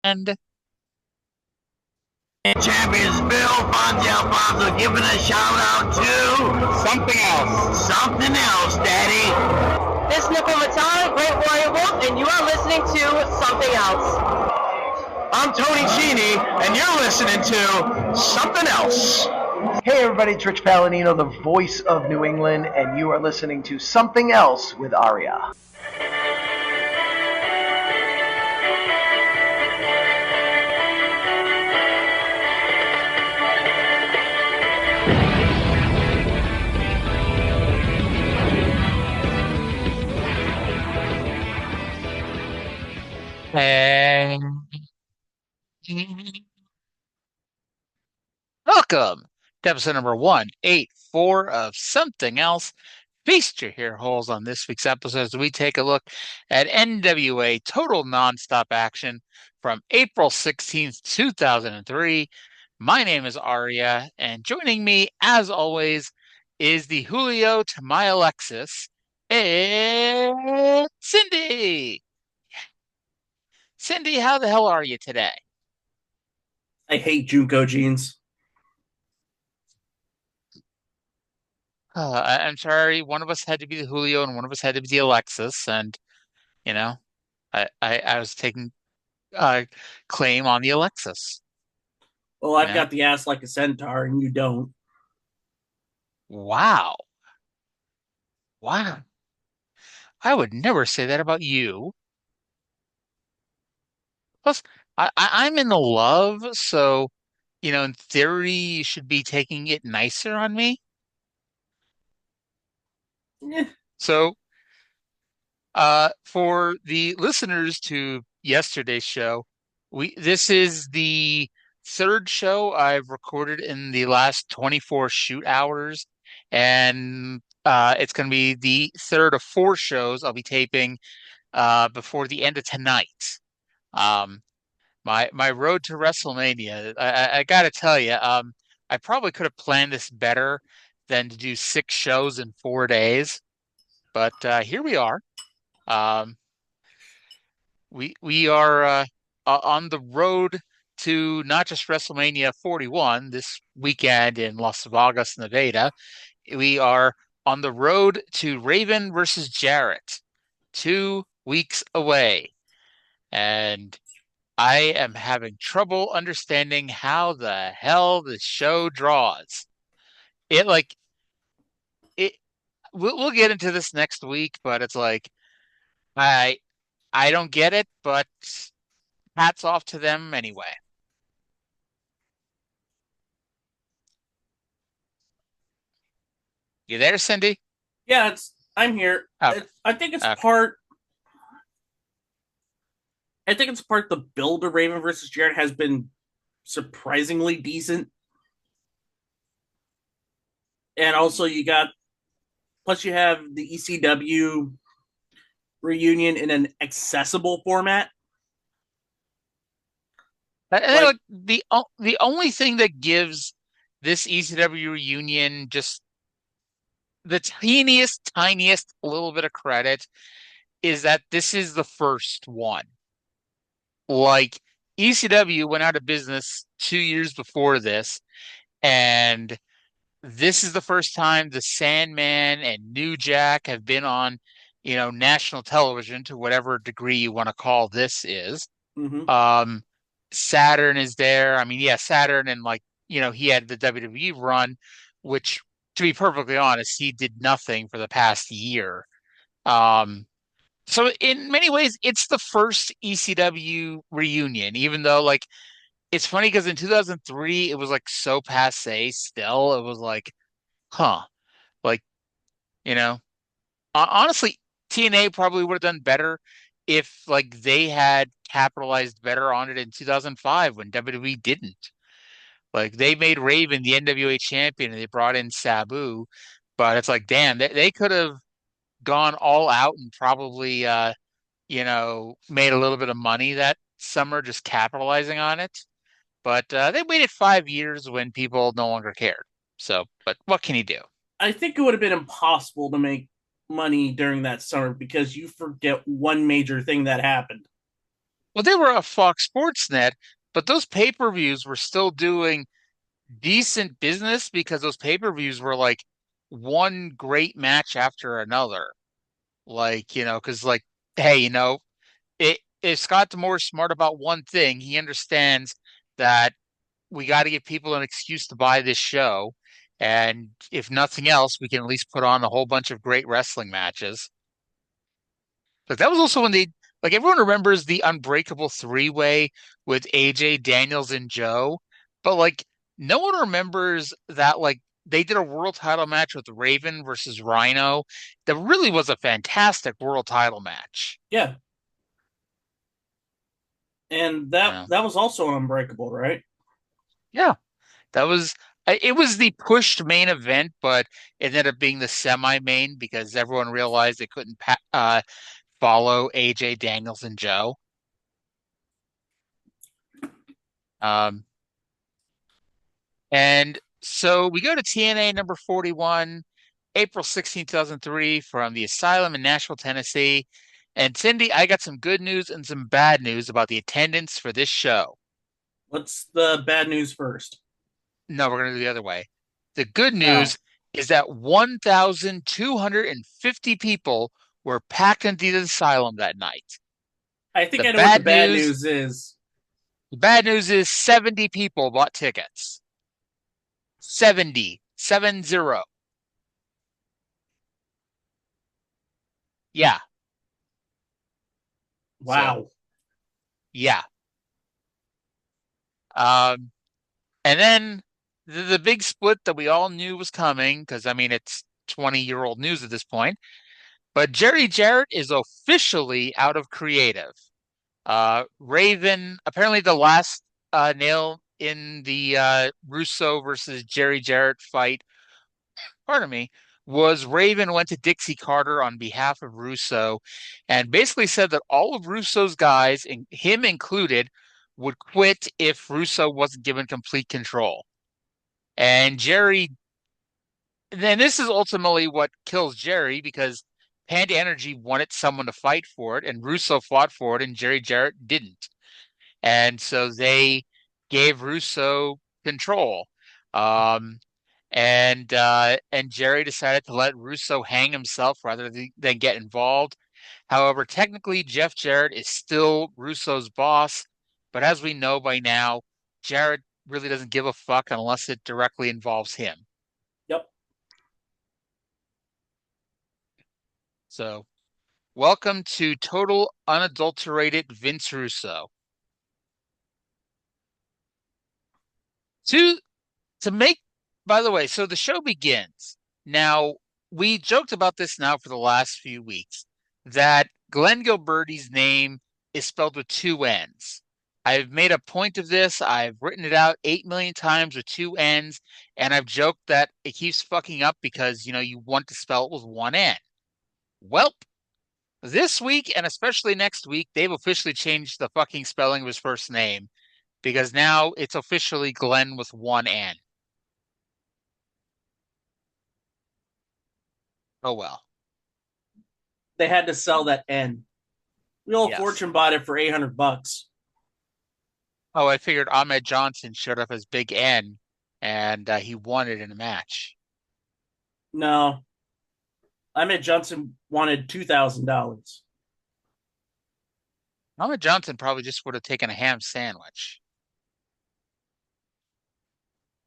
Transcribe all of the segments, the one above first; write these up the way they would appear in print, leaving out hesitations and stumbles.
And Champions Bill Fonzie Alfonso giving a shout out to Something else. something else, Daddy. This is Nicole Matara, Great Warrior Wolf, and you are listening to Something Else. I'm Tony Cini, and you're listening to Something Else. Hey everybody, it's Rich Palladino, the voice of New England, and you are listening to Something Else with Aria. welcome to episode number 184 of Something Else. Feast your ear holes on this week's episode as we take a look at NWA Total Nonstop Action from April 16th, 2003. My name is Aria, and joining me, as always, is the Julio to my Alexis, and Cindy. Cindy, how the hell are you today? I hate Junko jeans. I'm sorry, one of us had to be the Julio and one of us had to be the Alexis, and you know, I was taking claim on the Alexis. Well, I've got the ass like a centaur, and you don't. Wow. Wow. I would never say that about you. Plus, I'm in the love, so in theory, you should be taking it nicer on me. Yeah. So, for the listeners to yesterday's show, this is the third show I've recorded in the last 24 shoot hours, and it's going to be the third of four shows I'll be taping before the end of tonight. My road to WrestleMania, I got to tell you, I probably could have planned this better than to do 6 shows in 4 days, but here we are. We are on the road to not just WrestleMania 41 this weekend in Las Vegas, Nevada. We are on the road to Raven versus Jarrett, 2 weeks away. And I am having trouble understanding how the hell this show draws. It like it we'll get into this next week, but it's like I I don't get it, but hats off to them anyway. You there, Cindy? Yeah, I'm here. Okay. I think it's Okay. part. I think it's part. The build of Raven versus Jarrett has been surprisingly decent, and also you got. Plus, you have the ECW reunion in an accessible format. Like, the only thing that gives this ECW reunion just the tiniest little bit of credit is that this is the first one. Like ECW went out of business 2 years before this, and this is the first time the Sandman and New Jack have been on, national television to whatever degree you want to call this is. Mm-hmm. Saturn is there. I mean, yeah, Saturn and he had the WWE run, which to be perfectly honest, he did nothing for the past year. So in many ways, it's the first ECW reunion, even though it's funny because in 2003 it was so passe still. It was huh. Like, you know, honestly, TNA probably would have done better if they had capitalized better on it in 2005 when WWE didn't. They made Raven the NWA champion and they brought in Sabu, but it's damn, they could have gone all out and probably made a little bit of money that summer just capitalizing on it. But they waited 5 years when people no longer cared. So, but what can you do? I think it would have been impossible to make money during that summer because you forget one major thing that happened. well, they were a Fox Sports Net, but those pay-per-views were still doing decent business because those pay-per-views were like one great match after another. Like, because like, hey, if Scott D'Amore's smart about one thing, he understands that we got to give people an excuse to buy this show. And if nothing else, we can at least put on a whole bunch of great wrestling matches. Like that was also when like everyone remembers the Unbreakable three-way with AJ, Daniels, and Joe, but like no one remembers that like they did a world title match with Raven versus Rhino. That really was a fantastic world title match. Yeah, and that Yeah, that was also Unbreakable, right? yeah, that was. It was the pushed main event, but it ended up being the semi-main because everyone realized they couldn't follow AJ, Daniels, and Joe. Um, And so we go to TNA number 41, April 16th, 2003, from the Asylum in Nashville, Tennessee. And Cindy, I got some good news and some bad news about the attendance for this show. What's the bad news first? No, we're going to do the other way. The good Oh, news is that 1,250 people were packed into the asylum that night. I think The I know what the bad bad news, news is. the bad news is 70 people bought tickets. 70, 7-0. Yeah. So, Wow. yeah. Um, and then the big split that we all knew was coming, because I mean it's 20-year-old news at this point. But Jerry Jarrett is officially out of creative. Raven, apparently the last nail in the Russo versus Jerry Jarrett fight, pardon me, was Raven went to Dixie Carter on behalf of Russo and basically said that all of Russo's guys, him included, would quit if Russo wasn't given complete control. And Jerry, then this is ultimately what kills Jerry because Panda Energy wanted someone to fight for it, and Russo fought for it, and Jerry Jarrett didn't. And so they gave Russo control. Um, and Jerry decided to let Russo hang himself rather than get involved. However, technically Jeff Jarrett is still Russo's boss, but as we know by now, Jarrett really doesn't give a fuck unless it directly involves him. Yep. So, welcome to total unadulterated Vince Russo. To to make By the way, so the show begins. Now, we joked about this now for the last few weeks that Glenn Gilberti's name is spelled with two N's. I've made a point of this. I've written it out 8 million times with two N's, and I've joked that it keeps fucking up because, you want to spell it with one N. Welp, this week and especially next week, they've officially changed the fucking spelling of his first name because now it's officially Glenn with one N. Oh well. They had to sell that N. Real Yes. Fortune bought it for $800. Oh, I figured Ahmed Johnson showed up as Big N and he won it in a match. No, Ahmed Johnson wanted $2,000. Ahmed Johnson probably just would have taken a ham sandwich.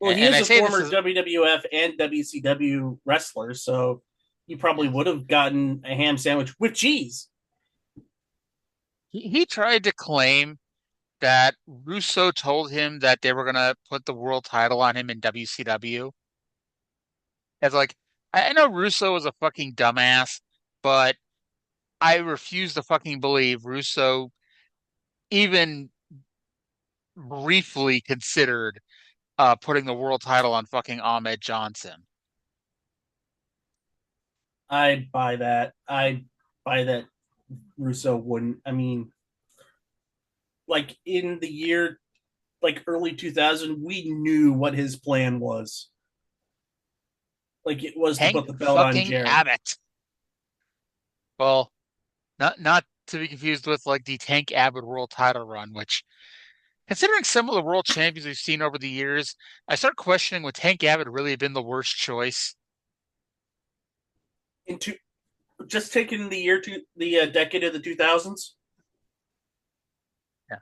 Well, he And is I a say this former is WWF and WCW wrestler, so he probably would have gotten a ham sandwich with cheese. he tried to claim that Russo told him that they were gonna put the world title on him in WCW. As like I know Russo was a fucking dumbass, but I refuse to fucking believe Russo even briefly considered putting the world title on fucking Ahmed Johnson. I buy that. I buy that Russo wouldn't. I mean, like in the year, like early 2000, we knew what his plan was. Like it was to Hank put the belt on fucking Jarrett. Abbott. Well, not to be confused with like the Tank Abbott World Title run, which, considering some of the world champions we've seen over the years, I start questioning would Tank Abbott really have been the worst choice. Into just taking the decade of the 2000s. Yeah.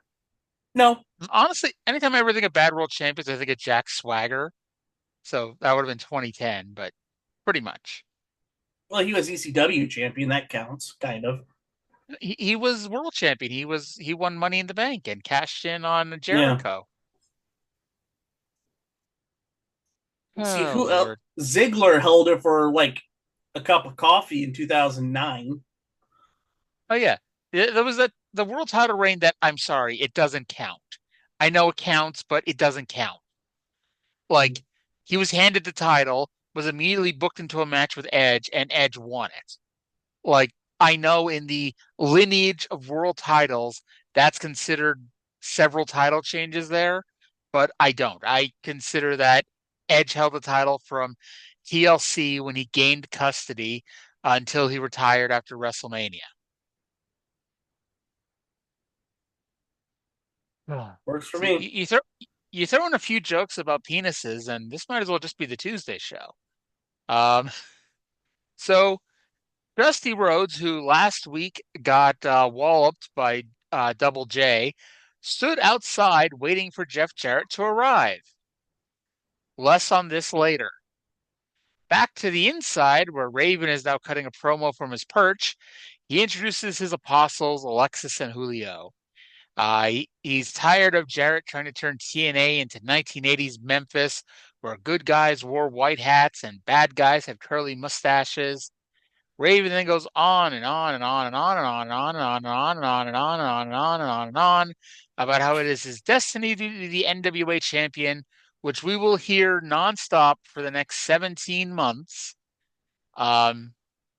No, Honestly, anytime I ever think of bad world champions, I think of Jack Swagger. So that would have been 2010, but pretty much. well, he was ECW champion. That counts, kind of. He was world champion. He won Money in the Bank and cashed in on Yeah. Jericho. See Oh who else? Lord. Ziggler held it for like a cup of coffee in 2009. Oh yeah. There was the world title reign that I'm sorry, it doesn't count. I know it counts, but it doesn't count. Like he was handed the title, was immediately booked into a match with Edge, and Edge won it. Like I know in the lineage of world titles, that's considered several title changes there, but I don't. I consider that Edge held the title from TLC when he gained custody until he retired after WrestleMania. Works for So me. you throw in a few jokes about penises, and this might as well just be the Tuesday show. Um, so Dusty Rhodes, who last week got walloped by Double J, stood outside waiting for Jeff Jarrett to arrive. Less on this later. Back to the inside, where Raven is now cutting a promo from his perch, he introduces his apostles, Alexis and Julio. He's tired of Jarrett trying to turn TNA into 1980s Memphis, where good guys wore white hats and bad guys had curly mustaches. Raven then goes on and on and on and on and on and on and on and on and on and on and on and on and on about how it is his destiny to be the NWA champion, which we will hear nonstop for the next 17 months.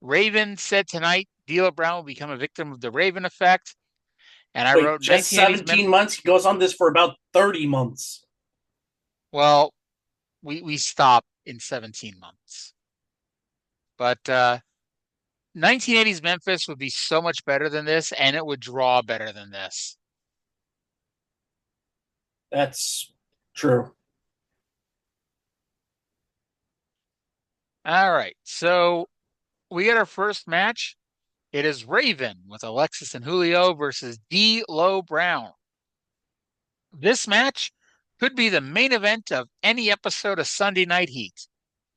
Raven said tonight D'Lo Brown will become a victim of the Raven effect. And I Wait, wrote just 1980s 17 months? He goes on this for about 30 months. Well, we stop in 17 months. But 1980s Memphis would be so much better than this, and it would draw better than this. That's true. All right, so we get our first match. It is Raven with Alexis and Julio versus D'Lo Brown. This match could be the main event of any episode of Sunday Night Heat.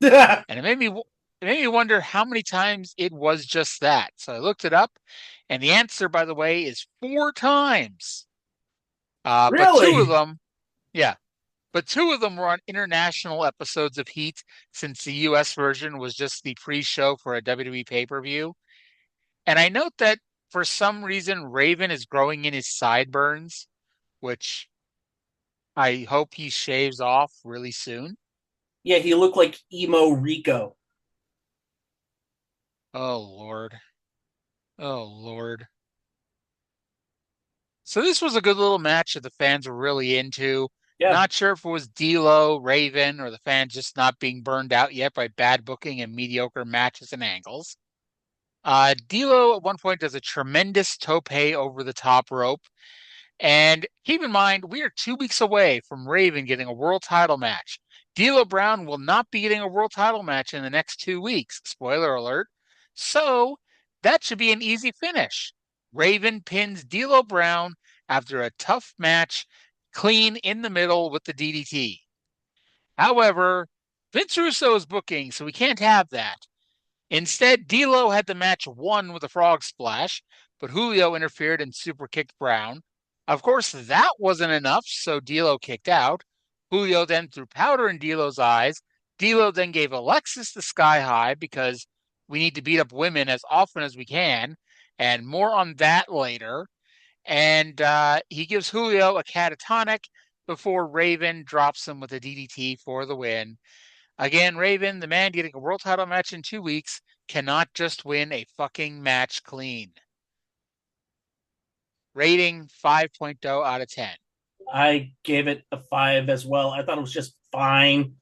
And it made me wonder how many times it was just that. So I looked it up, and the answer, by the way, is 4 times. But two of Really? them, yeah, but 2 of them were on international episodes of Heat, since the US version was just the pre-show for a WWE pay-per-view. And I note that for some reason Raven is growing in his sideburns, which I hope he shaves off really soon. Yeah, he looked like emo Rico. Oh Lord. Oh Lord. So this was a good little match that the fans were really into. Yeah. Not sure if it was D'Lo, Raven, or the fans just not being burned out yet by bad booking and mediocre matches and angles. D'Lo at one point does a tremendous tope over the top rope. And keep in mind, we are 2 weeks away from Raven getting a world title match. D'Lo Brown will not be getting a world title match in the next 2 weeks. Spoiler alert. So that should be an easy finish. Raven pins D'Lo Brown after a tough match, clean in the middle with the DDT. However, Vince Russo is booking, so we can't have that. Instead, D'Lo had the match won with a frog splash, but Julio interfered and super kicked Brown. Of course, that wasn't enough, so D'Lo kicked out. Julio then threw powder in D'Lo's eyes. D'Lo then gave Alexis the sky high because we need to beat up women as often as we can, and more on that later. And he gives Julio a catatonic before Raven drops him with a DDT for the win. Again, Raven, the man getting a world title match in 2 weeks, cannot just win a fucking match clean. Rating 5.0 out of 10. I gave it a 5 as well. I thought it was just fine.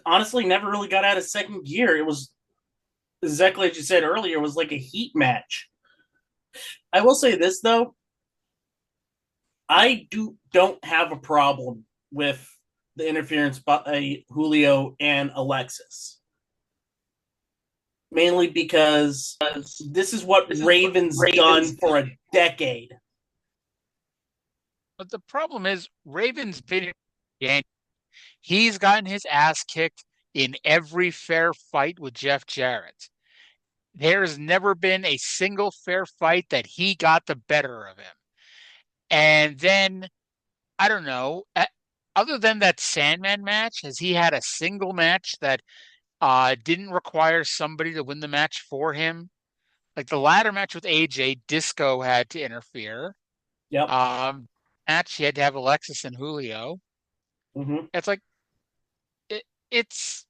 Honestly, never really got out of second gear. It was exactly as you said earlier, it was like a heat match. I will say this though, I don't have a problem with the interference by Julio and Alexis. Mainly because this is what Raven's done for a decade. But the problem is Raven's been in, he's gotten his ass kicked in every fair fight with Jeff Jarrett. There's never been a single fair fight that he got the better of him. And then I don't know. Other than that Sandman match, has he had a single match that didn't require somebody to win the match for him? Like the ladder match with AJ, Disco had to interfere. Yep. Match he had to have Alexis and Julio. Mm-hmm. It's like it's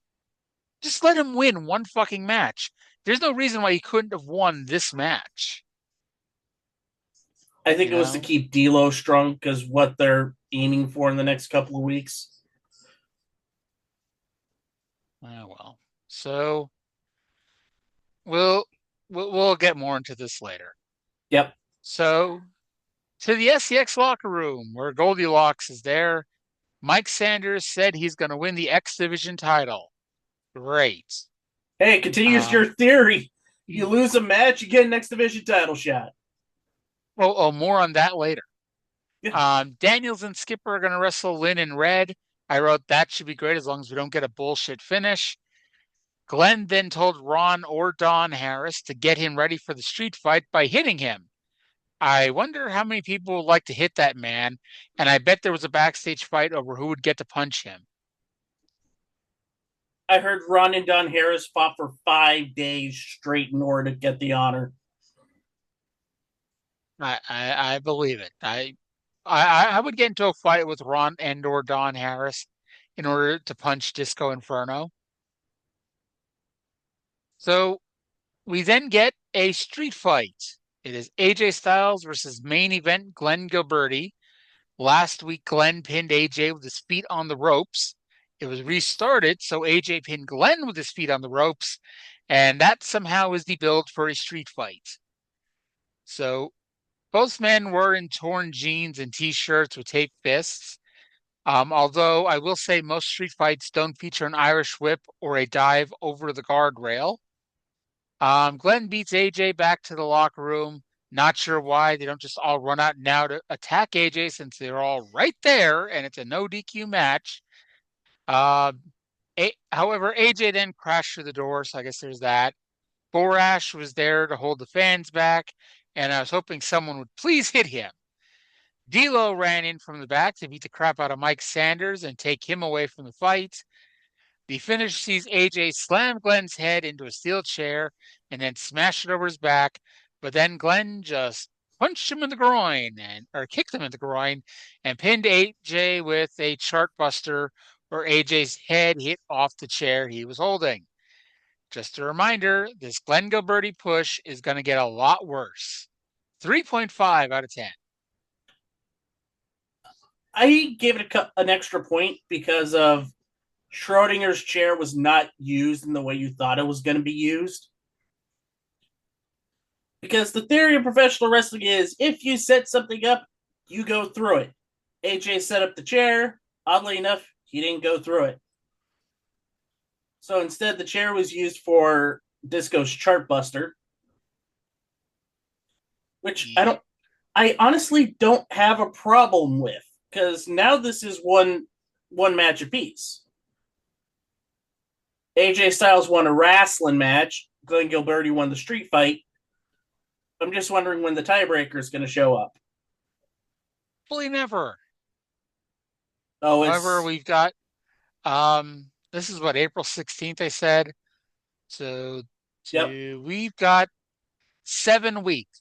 just let him win one fucking match. There's no reason why he couldn't have won this match. I think it was to keep D'Lo strong because what they're aiming for in the next couple of weeks. Oh well. So we'll get more into this later. Yep. So to the SCX locker room where Goldilocks is there. Mike Sanders said he's going to win the X Division title. Great. Hey, it continues your theory. You lose a match, you get an X Division title shot. Oh, more on that later. Yeah. Daniels and Skipper are going to wrestle Lynn and Red. I wrote that should be great as long as we don't get a bullshit finish. Glenn then told Ron or Don Harris to get him ready for the street fight by hitting him. I wonder how many people would like to hit that man, and I bet there was a backstage fight over who would get to punch him. I heard Ron and Don Harris fought for 5 days straight in order to get the honor. I believe it. I would get into a fight with Ron and or Don Harris in order to punch Disco Inferno. So we then get a street fight. It is AJ Styles versus main event Glenn Gilberti. Last week, Glenn pinned AJ with his feet on the ropes. It was restarted, so AJ pinned Glenn with his feet on the ropes, and that somehow is the build for a street fight. So both men were in torn jeans and t-shirts with taped fists. Although I will say most street fights don't feature an Irish whip or a dive over the guardrail. Glenn beats AJ back to the locker room. Not sure why they don't just all run out now to attack AJ since they're all right there and it's a no DQ match. However, AJ then crashed through the door, so I guess there's that. Borash was there to hold the fans back, and I was hoping someone would please hit him. D'Lo ran in from the back to beat the crap out of Mike Sanders and take him away from the fight. The finish sees AJ slam Glenn's head into a steel chair and then smash it over his back, but then Glenn just punched him in the groin or kicked him in the groin and pinned AJ with a chart buster where AJ's head hit off the chair he was holding. Just a reminder, this Glenn Gilberti push is going to get a lot worse. 3.5 out of 10. I gave it an extra point because of Schrodinger's chair was not used in the way you thought it was going to be used. Because the theory of professional wrestling is if you set something up, you go through it. AJ set up the chair. Oddly enough, he didn't go through it. So instead, the chair was used for Disco's chart buster, which I honestly don't have a problem with because now this is one match apiece. AJ Styles won a wrestling match. Glenn Gilberti won the street fight. I'm just wondering when the tiebreaker is going to show up. Hopefully never. Oh, however, we've got this is what April 16th I said. So we've got 7 weeks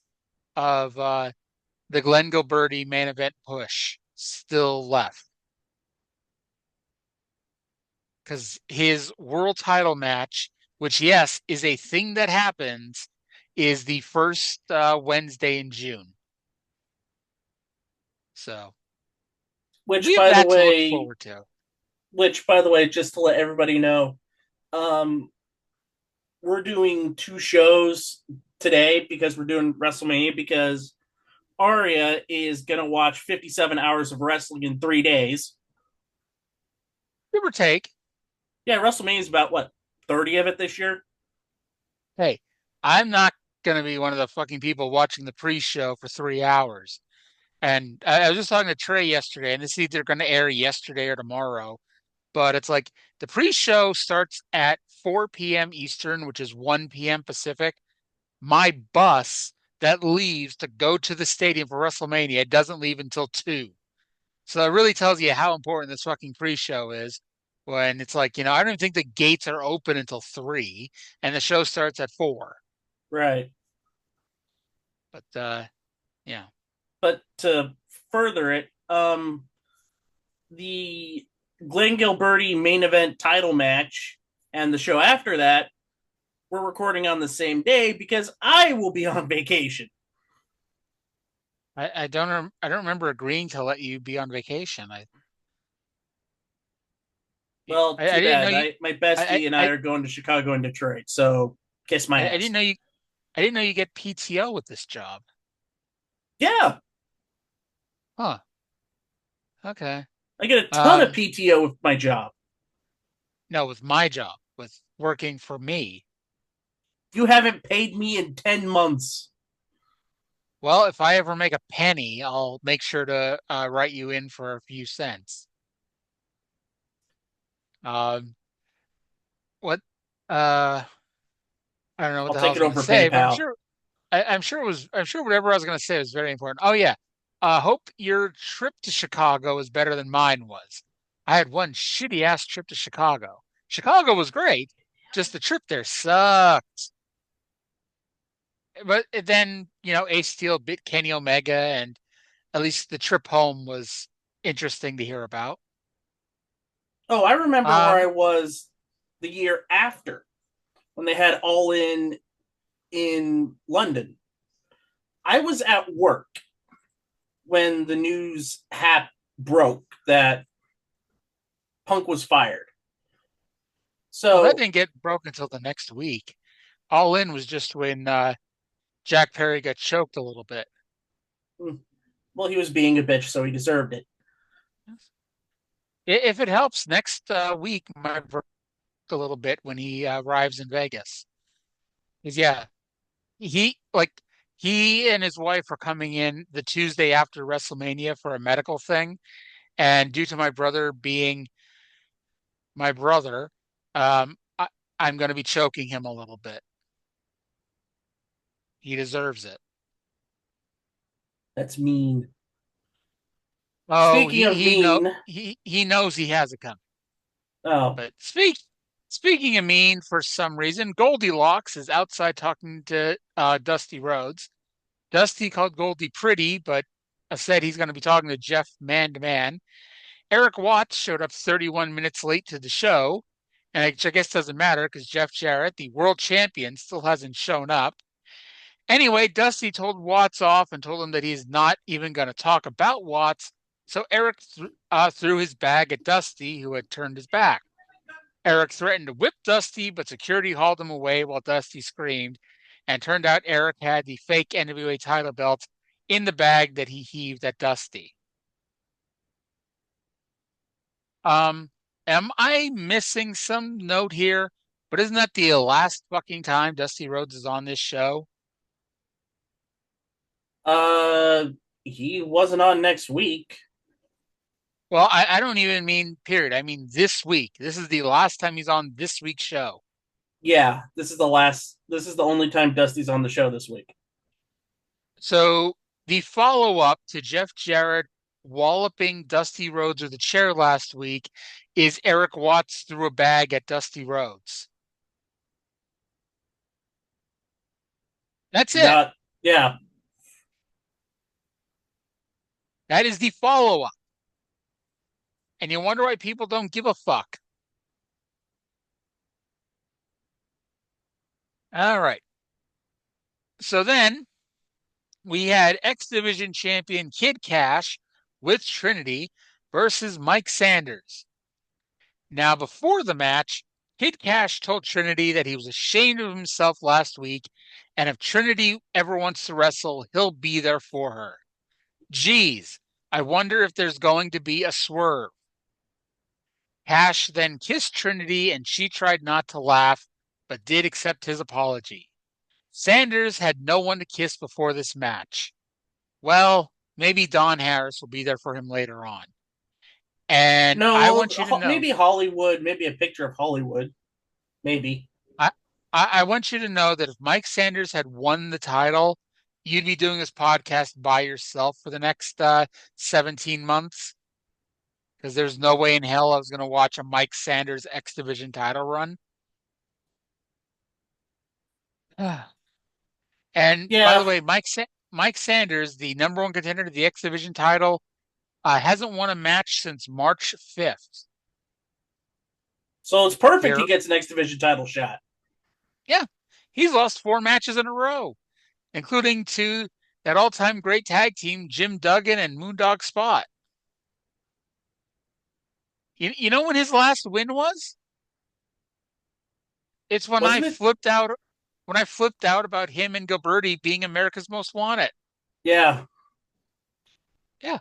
of the Glenn Gilberti main event push still left. Because his world title match, which, yes, is a thing that happens, is the first Wednesday in June. So, which, by the way, to look forward to. Which, by the way, just to let everybody know, we're doing 2 shows today because we're doing WrestleMania because Arya is going to watch 57 hours of wrestling in 3 days. Give or take. Yeah, WrestleMania is about what, 30 of it this year? Hey, I'm not gonna be one of the fucking people watching the pre-show for 3 hours. And I was just talking to Trey yesterday, and this is either going to air yesterday or tomorrow. But it's like the pre-show starts at 4 p.m. Eastern, which is 1 p.m. Pacific. My bus that leaves to go to the stadium for WrestleMania doesn't leave until 2. So it really tells you how important this fucking pre-show is when it's like, I don't even think the gates are open until 3 and the show starts at 4. Right. But yeah. But to further it, the Glenn Gilberti main event title match and the show after that, we're recording on the same day because I will be on vacation. I don't remember agreeing to let you be on vacation. Well, I too didn't know bad. you My bestie and I are going to Chicago and Detroit, so kiss my I ass. didn't know you get PTO with this job. Yeah, Huh. Okay. I get a ton of Um, PTO with my job. no, with my job, with working for me. You haven't paid me in 10 months. Well, if I ever make a penny, I'll make sure to write you in for a few cents. Um, what? I don't know what I'll the hell I take was it going to over say, but PayPal. I'm sure whatever I was going to say was very important. Oh yeah. Hope your trip to Chicago is better than mine was. I had one shitty ass trip to Chicago. Chicago was great, just the trip there sucked. But then, Ace Steel bit Kenny Omega, and at least the trip home was interesting to hear about. Oh, I remember where I Um, was the year after when they had All in London. I was at work when the news broke that Punk was fired. well, that So, didn't get broken until the next week. All in was just when Jack Perry got choked a little bit. well, he was being a bitch, so he deserved it. If it helps, next week might break a little bit when he arrives in Vegas. Because yeah, he like he and his wife are coming in the Tuesday after WrestleMania for a medical thing, and due to my brother being my brother, I'm going to be choking him a little bit. He deserves it. That's mean. Oh, Speaking of mean, he knows he has it coming. oh, But speaking of mean, for some reason, Goldilocks is outside talking to Dusty Rhodes. Dusty called Goldie pretty, but said he's going to be talking to Jeff man to man. Eric Watts showed up 31 minutes late to the show, and which I guess doesn't matter because Jeff Jarrett, the world champion, still hasn't shown up. Anyway, Dusty told Watts off and told him that he's not even going to talk about Watts. So Eric threw his bag at Dusty, who had turned his back. Eric threatened to whip Dusty, but security hauled him away while Dusty screamed. And turned out Eric had the fake NWA title belt in the bag that he heaved at Dusty. Um, am I missing some note here? But isn't that the last fucking time Dusty Rhodes is on this show? uh, he wasn't on next week. Well, I don't even mean period. I mean this week. This is the last time he's on this week's show. Yeah, this is the last. This is the only time Dusty's on the show this week. So the follow-up to Jeff Jarrett walloping Dusty Rhodes with a chair last week is Eric Watts threw a bag at Dusty Rhodes. That's it. Not, yeah. That is the follow-up. And you wonder why people don't give a fuck. All right. So then we had X Division champion Kid Cash with Trinity versus Mike Sanders. Now, before the match, Kid Cash told Trinity that he was ashamed of himself last week, and if Trinity ever wants to wrestle, he'll be there for her. Geez, I wonder if there's going to be a swerve. Cash then kissed Trinity, and she tried not to laugh, but did accept his apology. Sanders had no one to kiss before this match. Well, maybe Don Harris will be there for him later on. And I No, want you to know, maybe Hollywood, maybe a picture of Hollywood, maybe. I, I want you to know that if Mike Sanders had won the title, you'd be doing this podcast by yourself for the next 17 months. Because there's no way in hell I was going to watch a Mike Sanders X Division title run. And by the Yeah, way, Mike Sanders, the number one contender to the X Division title, hasn't won a match since March 5th. so it's perfect he Here, gets an X Division title shot. yeah, he's lost 4 matches in a row, including to that all-time great tag team, Jim Duggan and Moondog Spot. You know when his last win was? It's when I Wasn't it? flipped out about him and Gilberti being America's Most Wanted. Yeah, Yeah.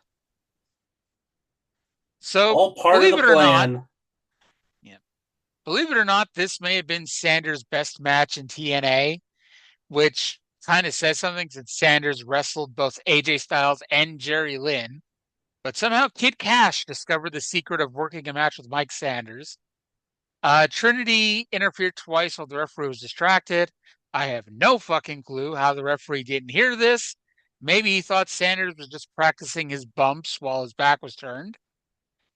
So all part of the plan. yeah, believe it or not, this may have been Sanders' best match in TNA, which kind of says something since Sanders wrestled both AJ Styles and Jerry Lynn. But somehow Kid Cash discovered the secret of working a match with Mike Sanders. Trinity interfered twice while the referee was distracted. I have no fucking clue how the referee didn't hear this. Maybe he thought Sanders was just practicing his bumps while his back was turned.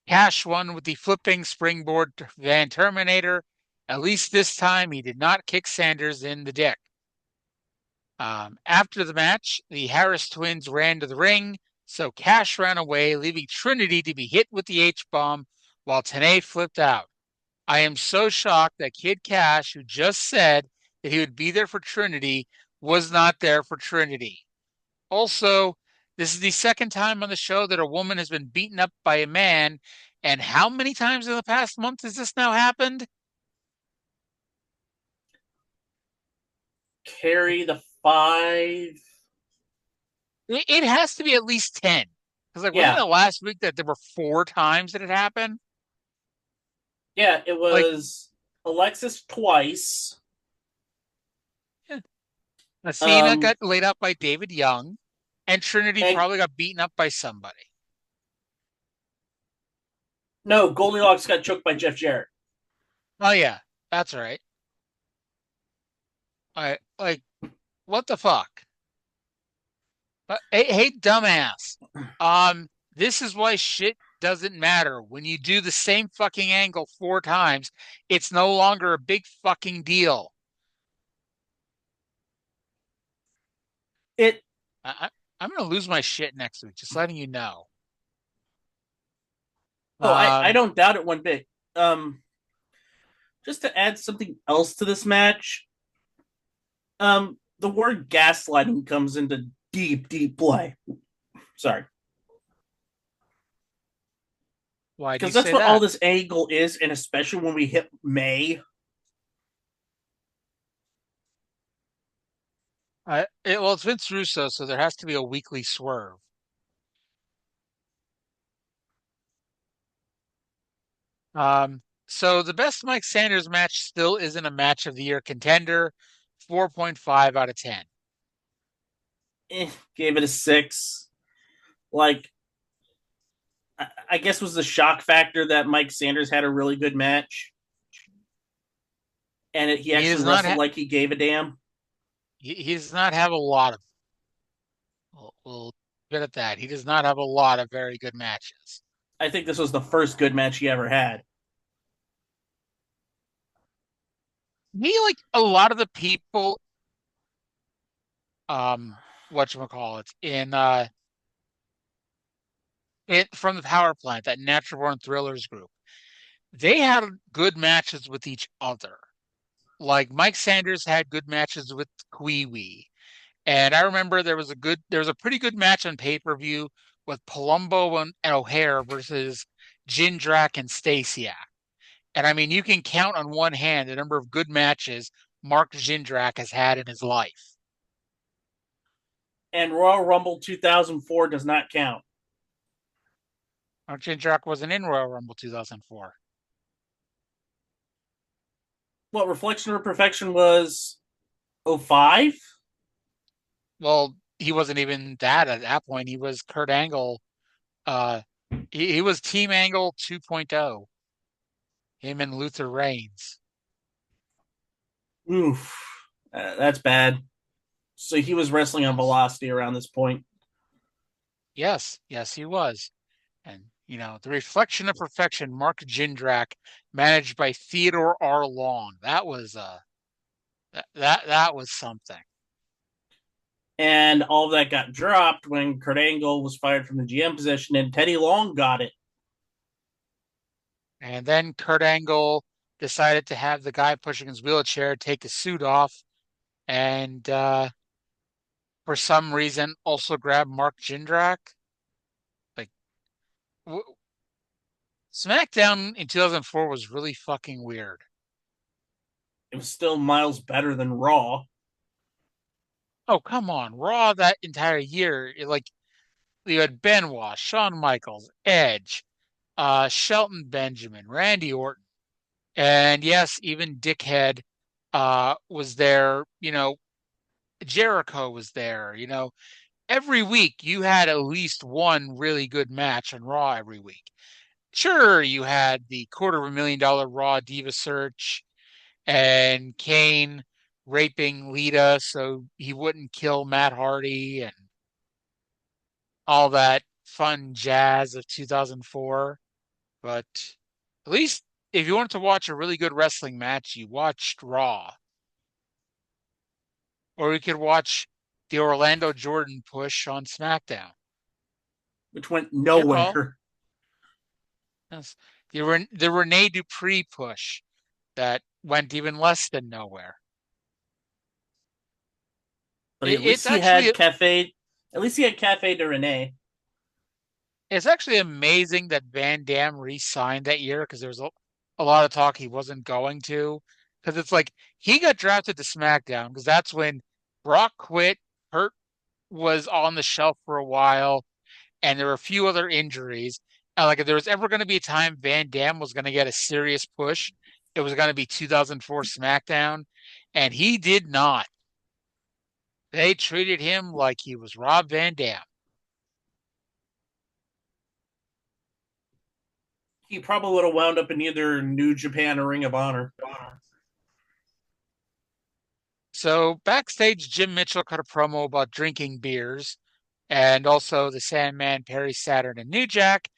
Cash won with the flipping springboard Van Terminator. At least this time he did not kick Sanders in the dick. After the match, the Harris twins ran to the ring, so Cash ran away, leaving Trinity to be hit with the H-bomb while Tenay flipped out. I am so shocked that Kid Cash, who just said that he would be there for Trinity, was not there for Trinity. Also, this is the second time on the show that a woman has been beaten up by a man. And how many times in the past month has this now happened? Carry the 5. It has to be at least 10. Because wasn't Yeah, it last week that there were 4 times that it happened? yeah, it Like, was Alexis twice. yeah. Athena Um, got laid out by David Young, and Trinity and probably got beaten up by somebody. no, Goldilocks got choked by Jeff Jarrett. Oh yeah, that's right. Like, what the fuck? Hey, dumbass. This is why shit doesn't matter. When you do the same fucking angle 4 times, it's no longer a big fucking deal. It. I, I'm gonna lose my shit next week. Just letting you know. Oh, I Um, don't doubt it one bit. Just to add something else to this match, the word gaslighting comes into deep play. Sorry, why do you because that's say what all that? this angle is, and especially when we hit May. Well, it's Vince Russo, so there has to be a weekly swerve. So the best Mike Sanders match still isn't a match of the year contender. 4.5 out of 10. Gave it a 6. Like, I guess was the shock factor that Mike Sanders had a really good match, and he He does actually not wrestled like he gave a damn. he does not have a lot of. We'll get at that. He does not have a lot of very good matches. I think this was the first good match he ever had. He like a lot of the people, whatchamacallit, from the power plant, that Natural Born Thrillers group. They had good matches with each other. Like Mike Sanders had good matches with Kiwi. And I remember there was a pretty good match on pay-per-view with Palumbo and O'Hare versus Jindrak and Stasiak. And I mean, you can count on one hand the number of good matches Mark Jindrak has had in his life. And Royal Rumble 2004 does not count. Mark Jindrak wasn't in Royal Rumble 2004. What Reflection of Perfection was 05? Well, he wasn't even that at that point. He was Kurt Angle. Uh, he was Team Angle 2.0. Him and Luther Reigns. Oof. That's bad. So he was wrestling on Yes. Velocity around this point. Yes, yes, he was. And, the reflection of perfection, Mark Jindrak, managed by Theodore R. Long. That was that was something. And all of that got dropped when Kurt Angle was fired from the GM position and Teddy Long got it. And then Kurt Angle decided to have the guy pushing his wheelchair take his suit off, and for some reason also grab Mark Jindrak. Like SmackDown in 2004 was really fucking weird. It was still miles better than Raw. Oh, come on. Raw that entire year, you had Benoit, Shawn Michaels, Edge, Shelton Benjamin, Randy Orton, and yes, even Dickhead was there, Jericho was there, every week you had at least one really good match on Raw every week. Sure, you had the $250,000 Raw Diva search and Kane raping Lita so he wouldn't kill Matt Hardy and all that fun jazz of 2004. But at least if you wanted to watch a really good wrestling match, you watched Raw. Or you could watch the Orlando Jordan push on SmackDown. Which went Your call. nowhere. Yes. The Rene Dupree push that went even less than nowhere. But It, at least it's he actually had Cafe. At least he had Cafe de Rene. it's actually amazing that Van Dam re-signed that year because there was a lot of talk he wasn't going to. Because it's like he got drafted to SmackDown because that's when Brock quit, Hurt was on the shelf for a while, and there were a few other injuries. And like if there was ever going to be a time Van Dam was going to get a serious push, it was going to be 2004 SmackDown, and he did not. They treated him like he was Rob Van Dam. He probably would have wound up in either New Japan or Ring of Honor. So backstage, Jim Mitchell cut a promo about drinking beers and also the Sandman, Perry Saturn, and New Jack,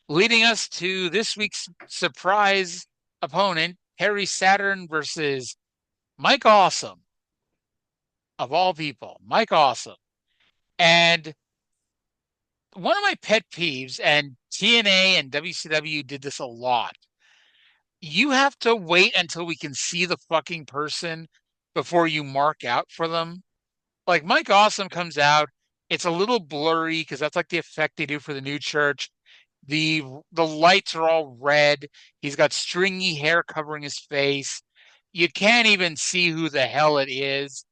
leading us to this week's surprise opponent, Perry Saturn versus Mike Awesome, of all people, Mike Awesome. And one of my pet peeves, and TNA and WCW did this a lot, you have to wait until we can see the fucking person before you mark out for them. Like Mike Awesome comes out, it's a little blurry because that's like the effect they do for the new church. The lights are all red. He's got stringy hair covering his face. You can't even see who the hell it is.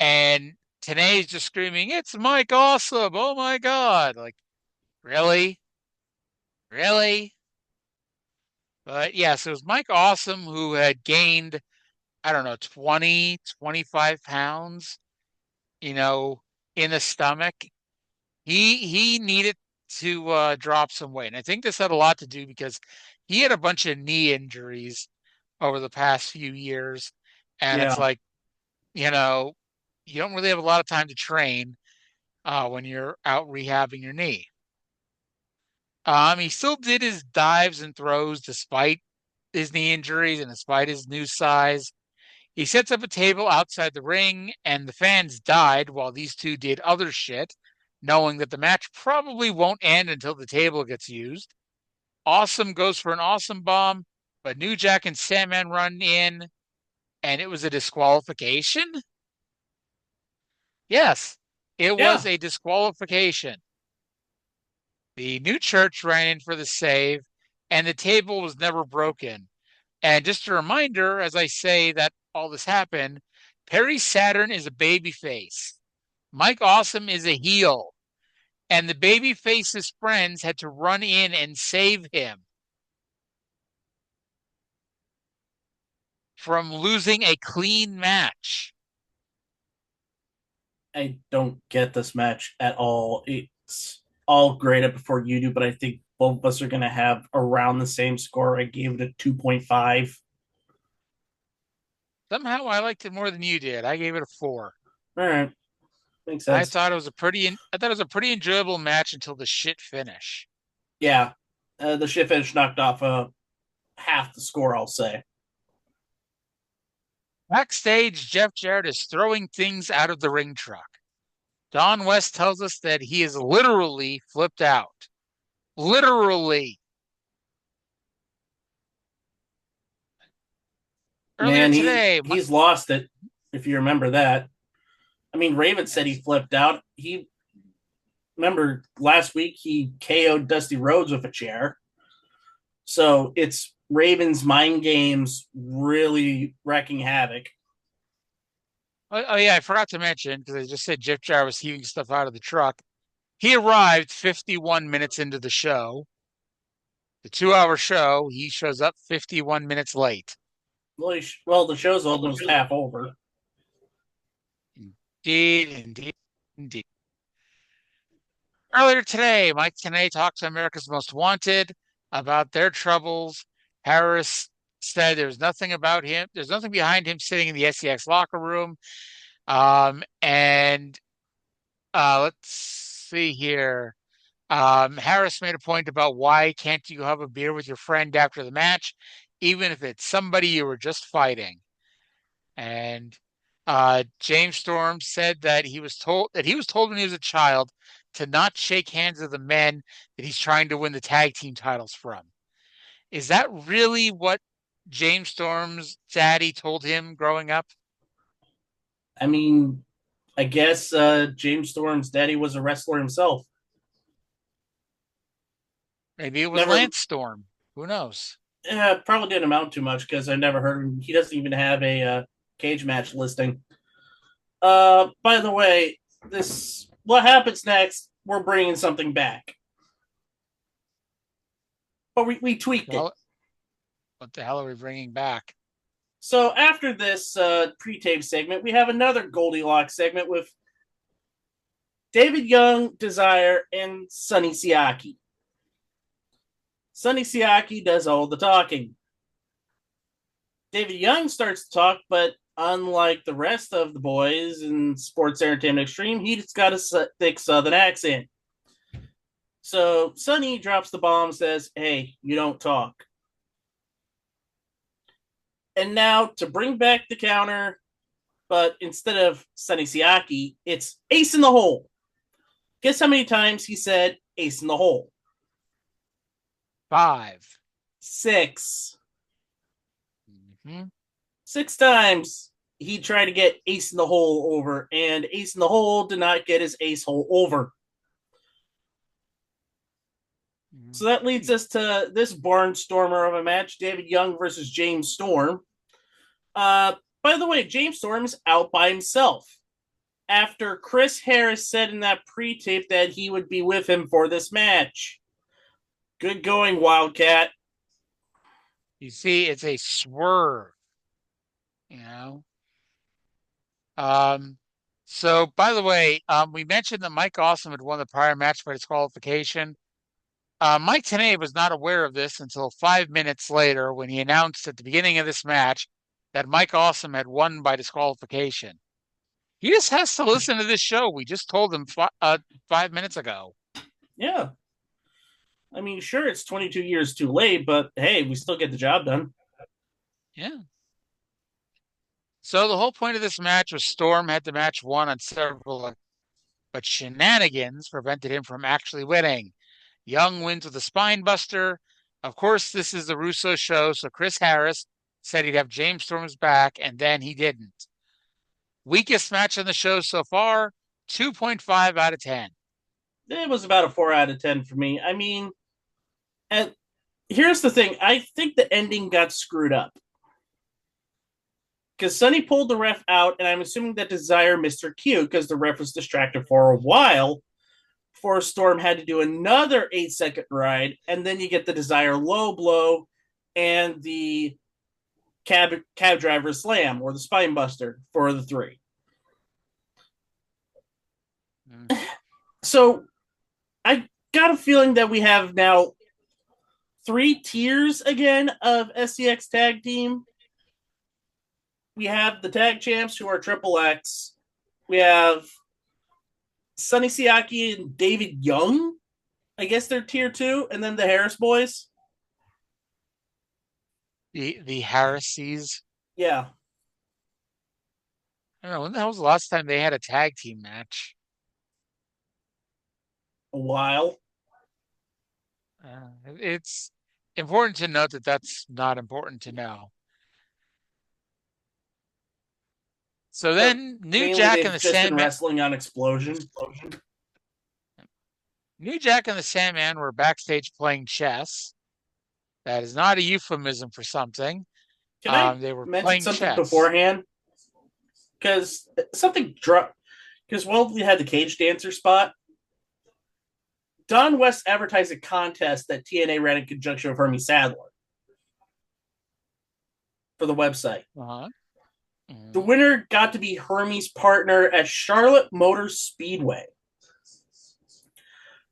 And Tanae's just screaming, "It's Mike Awesome! Oh my God!" Like, really? Really? But yes, it was Mike Awesome who had gained, I don't know, 20, 25 pounds, you know, in the stomach. He needed to drop some weight. And I think this had a lot to do because he had a bunch of knee injuries over the past few years. And it's Yeah. like, you know, you don't really have a lot of time to train when you're out rehabbing your knee. He still did his dives and throws despite his knee injuries and despite his new size. He sets up a table outside the ring, and the fans died while these two did other shit, knowing that the match probably won't end until the table gets used. Awesome goes for an awesome bomb, but New Jack and Sandman run in, and it was a disqualification? Yes, it Yeah. was a disqualification. The new church ran in for the save, and the table was never broken. And just a reminder, as I say that all this happened, Perry Saturn is a babyface. Mike Awesome is a heel. And the babyface's friends had to run in and save him from losing a clean match. I don't get this match at all. It's all grade up before you do, but I think both of us are going to have around the same score. I gave it a 2.5. Somehow I liked it more than you did. I gave it a 4. All right. Makes I sense. thought it was a pretty enjoyable match until the shit finish. Yeah. The shit finish knocked off half the score, I'll say. Backstage, Jeff Jarrett is throwing things out of the ring truck. Don West tells us that he is literally flipped out. Literally. Earlier Man, today, he's lost it, if you remember that. I mean, Raven said he flipped out. He remember last week he KO'd Dusty Rhodes with a chair. So it's Raven's mind games really wreaking havoc. oh yeah, I forgot to mention because I just said Jeff Jarrett was heaving stuff out of the truck. He arrived 51 minutes into the show. The 2-hour show, he shows up 51 minutes late. Well, the show's almost half over. Indeed. Earlier today, Mike Tenay talked to America's Most Wanted about their troubles. Harris said there's nothing behind him sitting in the SEX locker room. And let's see here. Harris made a point about why can't you have a beer with your friend after the match, even if it's somebody you were just fighting. And James Storm said that he was told when he was a child to not shake hands with the men that he's trying to win the tag team titles from. Is that really what James Storm's daddy told him growing up? I mean, I guess James Storm's daddy was a wrestler himself. Maybe it was Lance Storm. Who knows? Probably didn't amount too much because I never heard him. He doesn't even have a cage match listing. By the way, what happens next? We're bringing something back, but we tweaked it. What the hell are we bringing back? So after this pre-tape segment, we have another Goldilocks segment with David Young, Desire, and Sonny Siaki. Sonny Siaki does all the talking. David Young starts to talk, but unlike the rest of the boys in Sports Entertainment Extreme, he's got a thick Southern accent. So Sonny drops the bomb, says, "Hey, you don't talk." And now to bring back the counter, but instead of Sonny Siaki, it's Ace in the Hole. Guess how many times he said Ace in the Hole? 5. 6. Mm-hmm. 6 times he tried to get Ace in the Hole over, and Ace in the Hole did not get his Ace Hole over. Mm-hmm. So that leads us to this barnstormer of a match, David Young versus James Storm. By the way, James Storm is out by himself after Chris Harris said in that pre-tape that he would be with him for this match. Good going, Wildcat. You see, it's a swerve, you know. So by the way, we mentioned that Mike Awesome had won the prior match by disqualification. Mike Tenay was not aware of this until 5 minutes later when he announced at the beginning of this match that Mike Awesome had won by disqualification. He just has to listen to this show. We just told him 5 minutes ago. Yeah. I mean, sure, it's 22 years too late, but hey, we still get the job done. Yeah. So the whole point of this match was Storm had the match won on several, but shenanigans prevented him from actually winning. Young wins with a spine buster. Of course, this is the Russo show, so Chris Harris said he'd have James Storm's back, and then he didn't. Weakest match on the show so far, 2.5 out of 10. It was about a 4 out of 10 for me. I mean, here's the thing. I think the ending got screwed up because Sonny pulled the ref out, and I'm assuming that Desire missed her cue because the ref was distracted for a while. Before Storm had to do another 8-second ride, and then you get the Desire low blow and the cab driver slam or the spine buster for the 3. Mm. So I got a feeling that we have now 3 tiers again of SCX tag team. We have the tag champs who are Triple X. We have Sonny Siaki and David Young. I guess they're tier 2, and then the Harris boys. The Harrises. Yeah, I don't know, when the hell was the last time they had a tag team match? a while. It's important to note that that's not important to know. So So then New mainly Jack and they've the just been Sandman wrestling on Explosion. New Jack and the Sandman were backstage playing chess. That is not a euphemism for something. Can I They were mention playing something chess. beforehand? Because something dropped. Because while we had the cage dancer spot, Don West advertised a contest that TNA ran in conjunction with Hermie Sadler for the website. Uh-huh. The Mhm. winner got to be Hermie's partner at Charlotte Motor Speedway.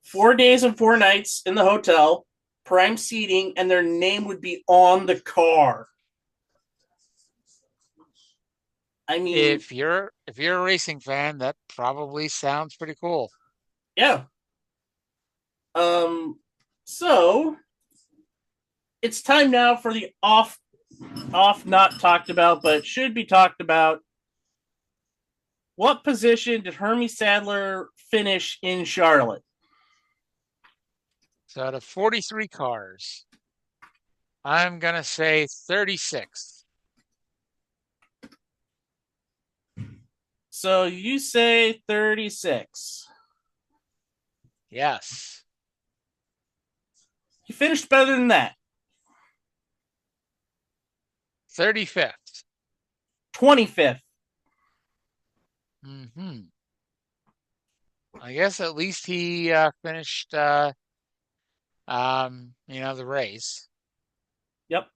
4 days and 4 nights in the hotel, prime seating, and their name would be on the car. I mean, If you're a racing fan, that probably sounds pretty cool. yeah. So it's time now for the off not talked about, but should be talked about. What position did Hermie Sadler finish in Charlotte? So out of 43 cars, I'm gonna say 36th. So you say 36. Yes. He finished better than that. 35th. 25th. Hmm. I guess at least he finished the race. Yep.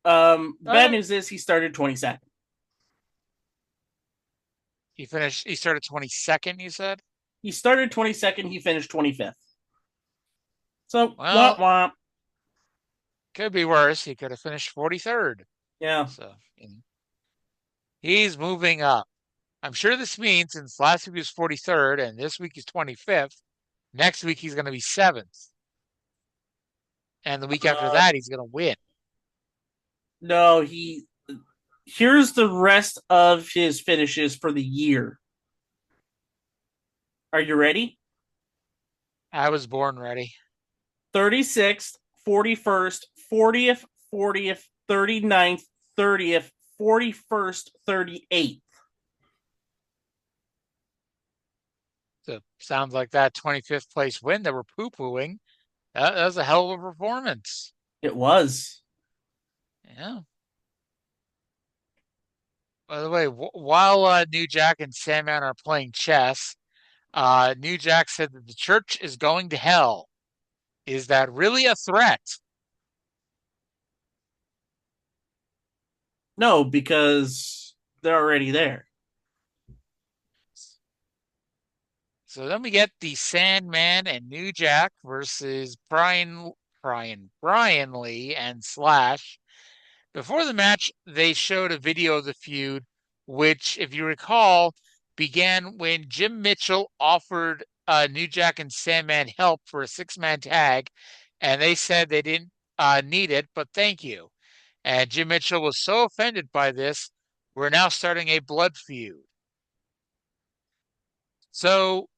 The bad Uh, news is he started 22nd. he started 22nd, you said? He started 22nd. He finished 25th. So, womp Well, womp. could be worse. He could have finished 43rd. Yeah. So he's moving up. I'm sure this means since last week he was 43rd and this week he's 25th, next week he's going to be 7th. And the week after Uh, that, he's going to win. no, here's the rest of his finishes for the year. Are you ready? I was born ready. 36th, 41st, 40th, 40th, 39th, 30th, 41st, 38th. So sounds like that 25th place win that we're poo-pooing. That was a hell of a performance. It was. Yeah. By the way, while New Jack and Sandman are playing chess, New Jack said that the church is going to hell. Is that really a threat? No, because they're already there. So then we get the Sandman and New Jack versus Brian Lee and Slash. Before the match, they showed a video of the feud, which, if you recall, began when Jim Mitchell offered New Jack and Sandman help for a 6-man tag, and they said they didn't need it, but thank you. And Jim Mitchell was so offended by this, we're now starting a blood feud. So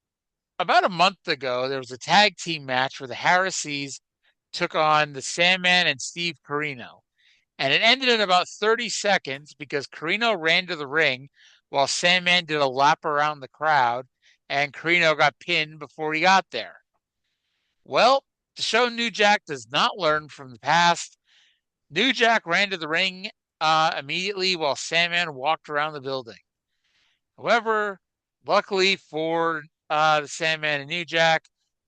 about a month ago, there was a tag team match where the Harrises took on the Sandman and Steve Corino. And it ended in about 30 seconds because Carino ran to the ring while Sandman did a lap around the crowd. and Carino got pinned before he got there. Well, to show New Jack does not learn from the past, New Jack ran to the ring immediately while Sandman walked around the building. However, luckily for the Sandman and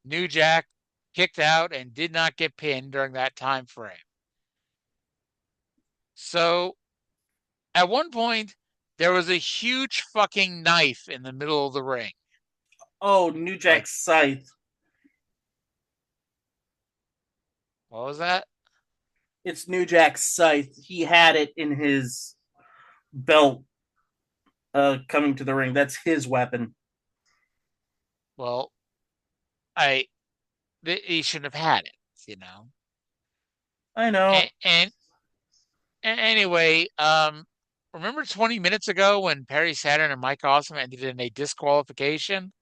New Jack kicked out and did not get pinned during that time frame. So at one point, there was a huge fucking knife in the middle of the ring. Oh, New Like, Jack's scythe. what was that? It's New Jack's scythe. He had it in his belt coming to the ring. That's his weapon. Well, he shouldn't have had it, you know. I know. And anyway, remember 20 minutes ago when Perry Saturn and Mike Awesome ended in a disqualification?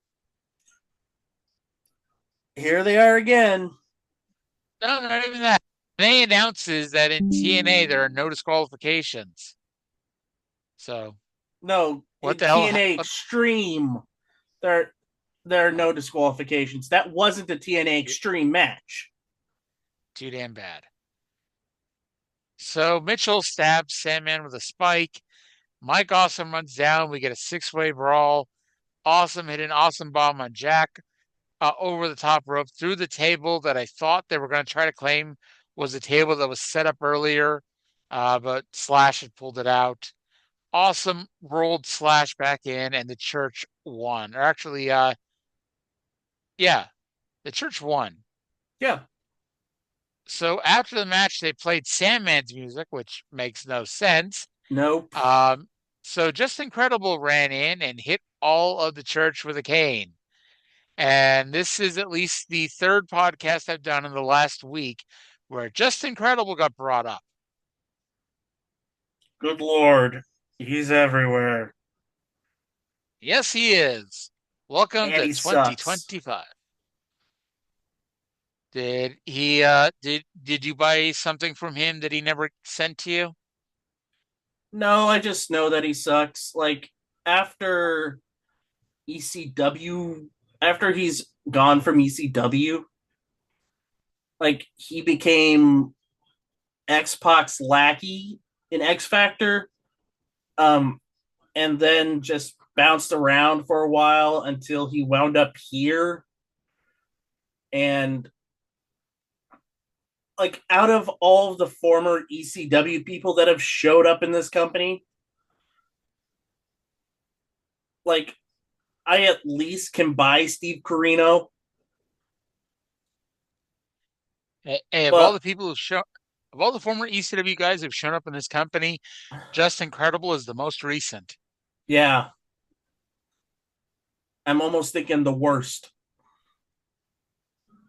Here they are again. No, not even that. They announces that in TNA there are no disqualifications. So No, what in the hell? TNA Extreme, there are no disqualifications. That wasn't the TNA Extreme match. Too damn bad. So Mitchell stabs Sandman with a spike. Mike Awesome runs down. We get a six-way brawl. Awesome hit an awesome bomb on Jack over the top rope through the table that I thought they were going to try to claim was a table that was set up earlier, but Slash had pulled it out. Awesome rolled Slash back in, and the Church won. Or actually, yeah, the Church won. Yeah. So after the match, they played Sandman's music, which makes no sense. Nope. So Just Incredible ran in and hit all of the Church with a cane. And this is at least the third podcast I've done in the last week where Just Incredible got brought up. Good Lord. He's everywhere. Yes, he is. Welcome And to he sucks. 2025. Did he did you buy something from him that he never sent to you? No, I just know that he sucks. Like, after ECW, after he's gone from ECW, like, he became X-Pac's lackey in X Factor, and then just bounced around for a while until he wound up here. And like, out of all of the former ECW people that have showed up in this company, like, I at least can buy Steve Corino. Hey, of all But the people who've shown, of all the former ECW guys who've shown up in this company, Just Incredible is the most recent. yeah, I'm almost thinking the worst.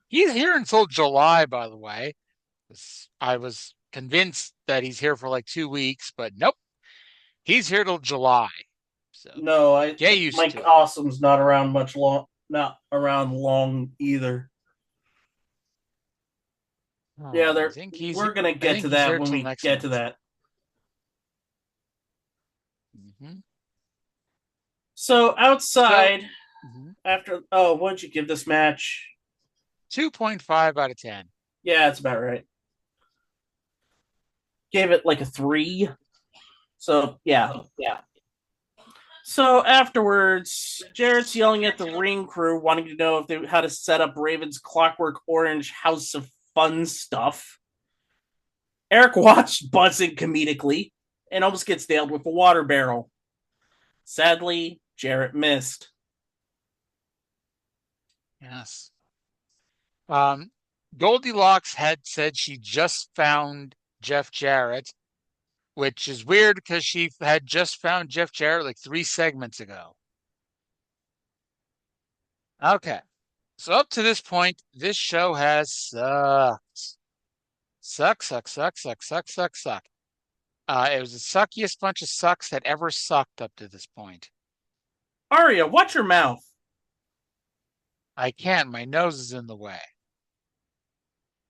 He's here until July, by the way. I was convinced that he's here for like 2 weeks, but nope. He's here till July. So No, I get think used Mike to it. Awesome's not around much long, not around long either. Yeah, I think he's we're gonna I get think to he's that here when till we next get to month. that. Mm-hmm. So outside, So, after what did you give this match? 2.5 out of 10. Yeah, that's about right. Gave it like a 3. So yeah. So afterwards, Jarrett's yelling at the ring crew, wanting to know how to set up Raven's Clockwork Orange House of Fun stuff. Eric Watts butts in comedically and almost gets nailed with a water barrel. Sadly, Jarrett missed. Yes. Goldilocks had said she just found Jeff Jarrett, which is weird because she had just found Jeff Jarrett like 3 segments ago. Okay. So up to this point, this show has sucked. Suck, suck, suck, suck, suck, suck, suck. It was the suckiest bunch of sucks that ever sucked up to this point. Aria, watch your mouth. I can't. My nose is in the way.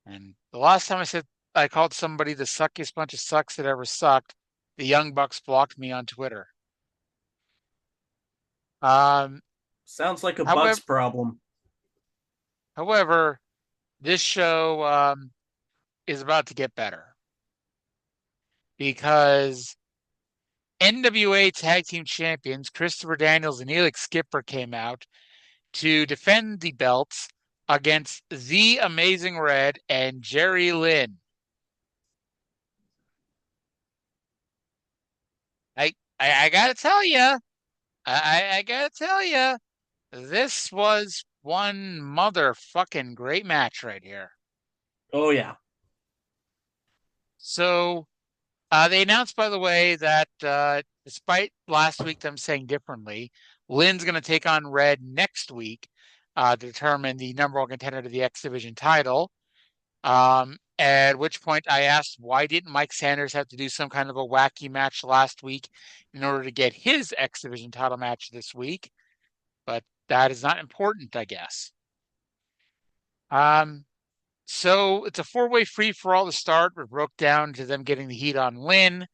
And the last time I called somebody the suckiest bunch of sucks that ever sucked, the Young Bucks blocked me on Twitter. Sounds like a Bucks However, problem. however, this show is about to get better because NWA Tag Team Champions Christopher Daniels and Elix Skipper came out to defend the belts against The Amazing Red and Jerry Lynn. I gotta tell you, I gotta tell you, this was one motherfucking great match right here. Oh yeah. So they announced, by the way, that despite last week them saying differently, Lynn's going to take on Red next week to determine the number one contender to the X Division title. At which point I asked, why didn't Mike Sanders have to do some kind of a wacky match last week in order to get his X Division title match this week? But that is not important, I guess. So it's a four-way free for all to start. We broke down to them getting the heat on Lynn.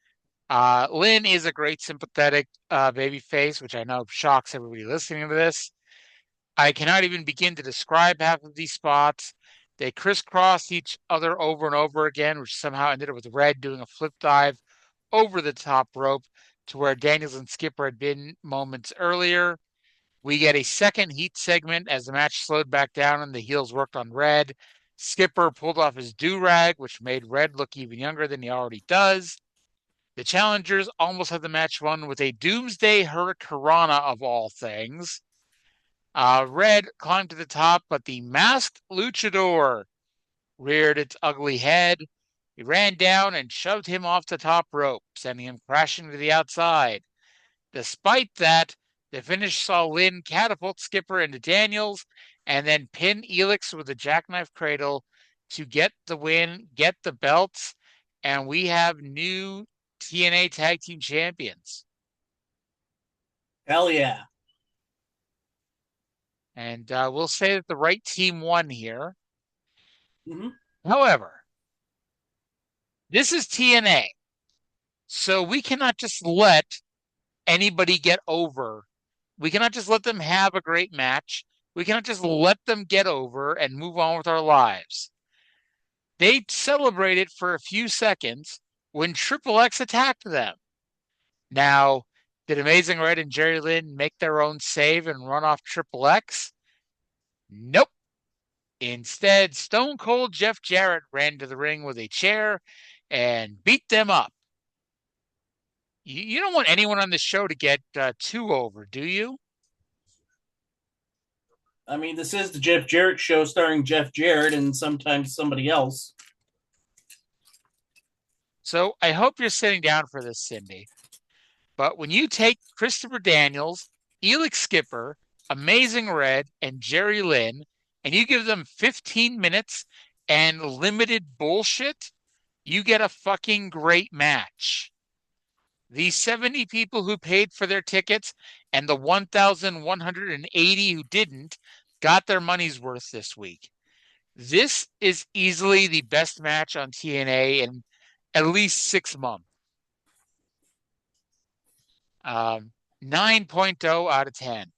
Lynn is a great sympathetic baby face, which I know shocks everybody listening to this. I cannot even begin to describe half of these spots. They crisscrossed each other over and over again, which somehow ended up with Red doing a flip dive over the top rope to where Daniels and Skipper had been moments earlier. We get a second heat segment as the match slowed back down and the heels worked on Red. Skipper pulled off his do-rag, which made Red look even younger than he already does. The challengers almost had the match won with a Doomsday Hurricanrana of all things. Red climbed to the top, but the masked luchador reared its ugly head. He ran down and shoved him off the top rope, sending him crashing to the outside. Despite that, the finish saw Lynn catapult Skipper into Daniels and then pin Elix with a jackknife cradle to get the win, get the belts, and we have new TNA Tag Team Champions. Hell yeah. And we'll say that the right team won here. Mm-hmm. However, this is TNA. So we cannot just let anybody get over. We cannot just let them have a great match. We cannot just let them get over and move on with our lives. They celebrated for a few seconds when Triple X attacked them. Now, did Amazing Red and Jerry Lynn make their own save and run off Triple X? Nope. Instead, Stone Cold Jeff Jarrett ran to the ring with a chair and beat them up. You don't want anyone on the show to get too over, do you? I mean, this is the Jeff Jarrett show starring Jeff Jarrett and sometimes somebody else. So I hope you're sitting down for this, Cindy. But when you take Christopher Daniels, Elix Skipper, Amazing Red, and Jerry Lynn, and you give them 15 minutes and limited bullshit, you get a fucking great match. The 70 people who paid for their tickets and the 1,180 who didn't got their money's worth this week. This is easily the best match on TNA in at least 6 months. 9.0 out of 10.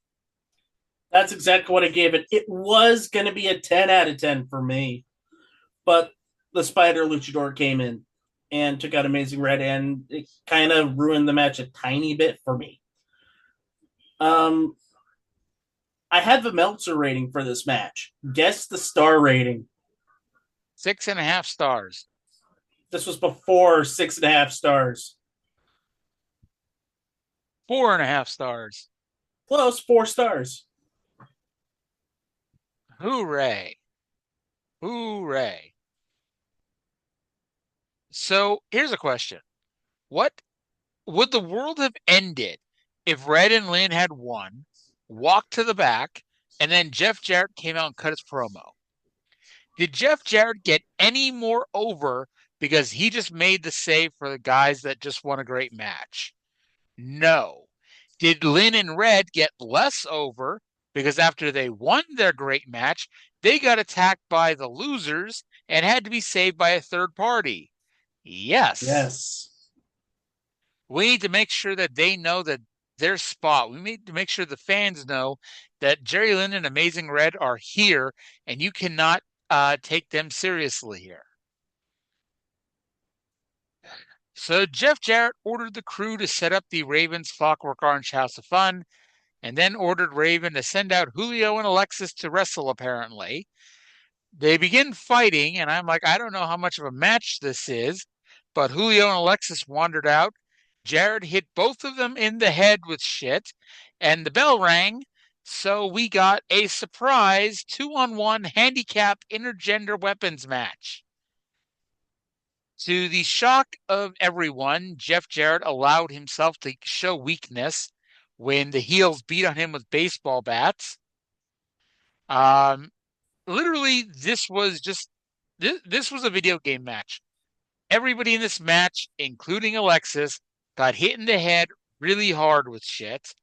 That's exactly what I gave it. It was going to be a 10 out of 10 for me. But the Spider Luchador came in and took out Amazing Red, and it kind of ruined the match a tiny bit for me. I have a Meltzer rating for this match. Guess the star rating. 6.5 stars. This was before 6.5 stars. 4.5 stars. Close, 4 stars. Hooray. Hooray. So here's a question. What would the world have ended if Red and Lynn had won, walked to the back, and then Jeff Jarrett came out and cut his promo? Did Jeff Jarrett get any more over because he just made the save for the guys that just won a great match? No. Did Lynn and Red get less over because after they won their great match, they got attacked by the losers and had to be saved by a third party? Yes. Yes. We need to make sure that they know that their spot. We need to make sure the fans know that Jerry Lynn and Amazing Red are here, and you cannot take them seriously here. So Jeff Jarrett ordered the crew to set up the Ravens Clockwork Orange House of Fun, and then ordered Raven to send out Julio and Alexis to wrestle, apparently. They begin fighting, and I'm like, I don't know how much of a match this is, but Julio and Alexis wandered out. Jarrett hit both of them in the head with shit, and the bell rang. So we got a surprise 2-on-1 handicap intergender weapons match. To the shock of everyone, Jeff Jarrett allowed himself to show weakness when the heels beat on him with baseball bats. Literally, this was a video game match. Everybody in this match, including Alexis, got hit in the head really hard with shit.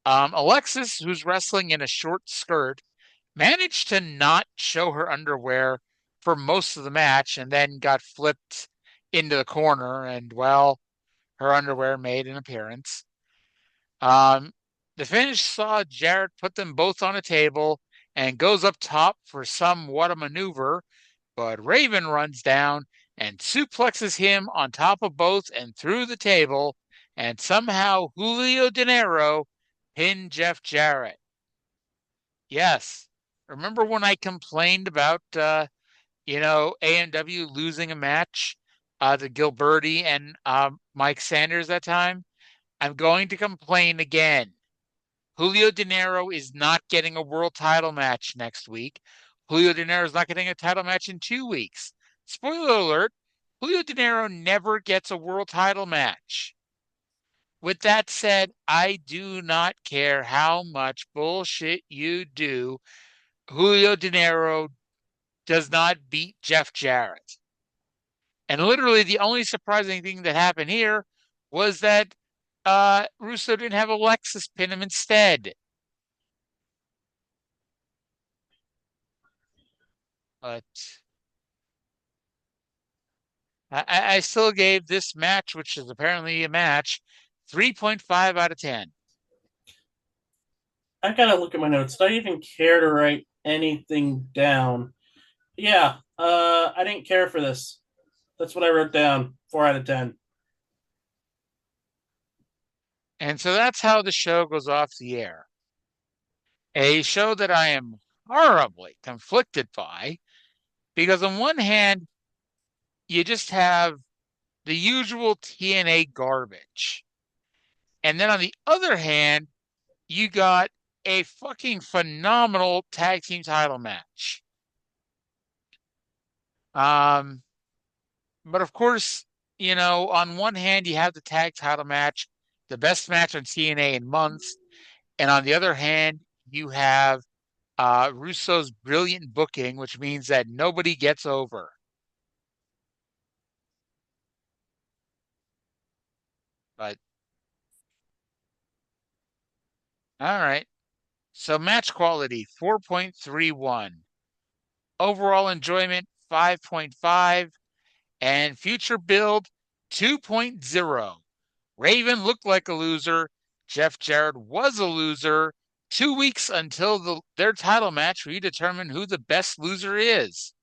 Alexis, who's wrestling in a short skirt, managed to not show her underwear for most of the match and then got flipped into the corner, and, well, her underwear made an appearance. The finish saw Jarrett put them both on a table and goes up top for somewhat a maneuver, but Raven runs down and suplexes him on top of both and through the table, and somehow Julio De Niro pinned Jeff Jarrett. Yes. Remember when I complained about, AMW losing a match to Gilberti and Mike Sanders that time? I'm going to complain again. Julio De Niro is not getting a world title match next week. Julio De Niro is not getting a title match in 2 weeks. Spoiler alert, Julio De Niro never gets a world title match. With that said, I do not care how much bullshit you do. Julio De Niro does not beat Jeff Jarrett. And literally the only surprising thing that happened here was that Russo didn't have Alexis pin him instead. But I still gave this match, which is apparently a match, 3.5 out of 10. I gotta look at my notes. Did I even care to write anything down? Yeah, I didn't care for this. That's what I wrote down. 4 out of 10. And so that's how the show goes off the air. A show that I am horribly conflicted by, because on one hand, you just have the usual TNA garbage. And then on the other hand, you got a fucking phenomenal tag team title match. But of course, on one hand, you have the tag title match, the best match on TNA in months. And on the other hand, you have Russo's brilliant booking, which means that nobody gets over. But, all right. So match quality, 4.31. Overall enjoyment, 5.5. And future build, 2.0. Raven looked like a loser. Jeff Jarrett was a loser. 2 weeks until their title match where you determine who the best loser is.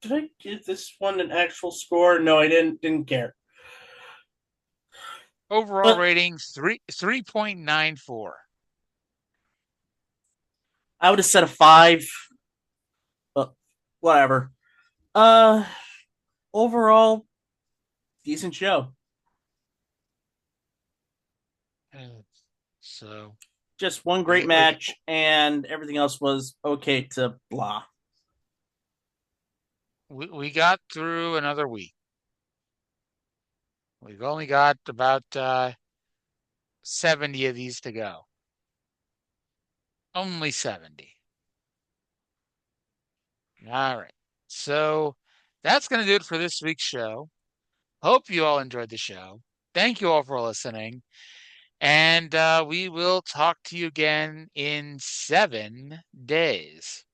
Did I give this one an actual score? No, I didn't care. Overall rating, 3.94. I would have said a 5. But whatever. Overall, decent show. So just one great match, and everything else was okay to blah. We got through another week. We've only got about 70 of these to go. Only 70. All right. So that's going to do it for this week's show. Hope you all enjoyed the show. Thank you all for listening. And we will talk to you again in 7 days.